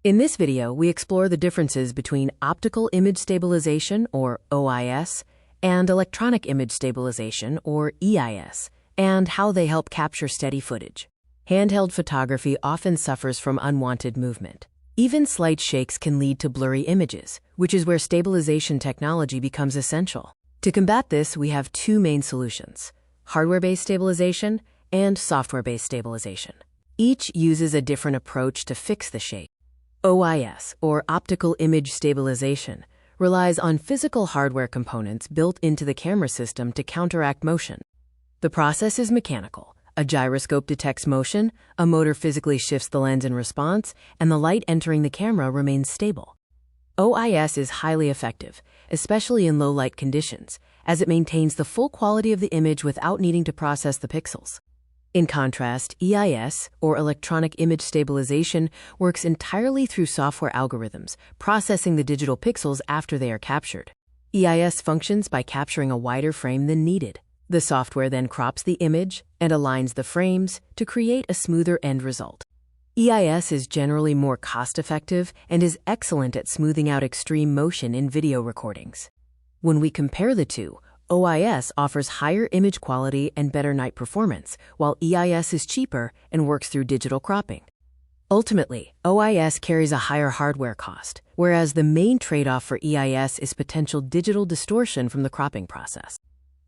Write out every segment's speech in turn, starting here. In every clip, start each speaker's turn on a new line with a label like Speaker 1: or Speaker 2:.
Speaker 1: In this video, we explore the differences between optical image stabilization, or OIS, and electronic image stabilization, or EIS, and how they help capture steady footage. Handheld photography often suffers from unwanted movement. Even slight shakes can lead to blurry images, which is where stabilization technology becomes essential. To combat this, we have two main solutions: hardware-based stabilization and software-based stabilization. Each uses a different approach to fix the shake. OIS, or optical image stabilization, relies on physical hardware components built into the camera system to counteract motion. The process is mechanical. A gyroscope detects motion, a motor physically shifts the lens in response, and the light entering the camera remains stable. OIS is highly effective, especially in low-light conditions, as it maintains the full quality of the image without needing to process the pixels. In contrast, EIS, or electronic image stabilization, works entirely through software algorithms, processing the digital pixels after they are captured. EIS functions by capturing a wider frame than needed. The software then crops the image and aligns the frames to create a smoother end result. EIS is generally more cost-effective and is excellent at smoothing out extreme motion in video recordings. When we compare the two, OIS offers higher image quality and better night performance, while EIS is cheaper and works through digital cropping. Ultimately, OIS carries a higher hardware cost, whereas the main trade-off for EIS is potential digital distortion from the cropping process.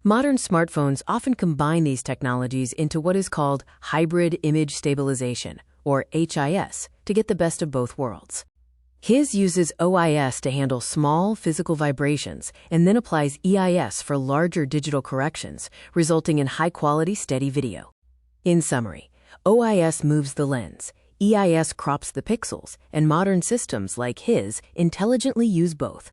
Speaker 1: Modern smartphones often combine these technologies into what is called hybrid image stabilization, or HIS, to get the best of both worlds. His uses OIS to handle small physical vibrations and then applies EIS for larger digital corrections, resulting in high-quality, steady video. In summary, OIS moves the lens, EIS crops the pixels, and modern systems like his intelligently use both.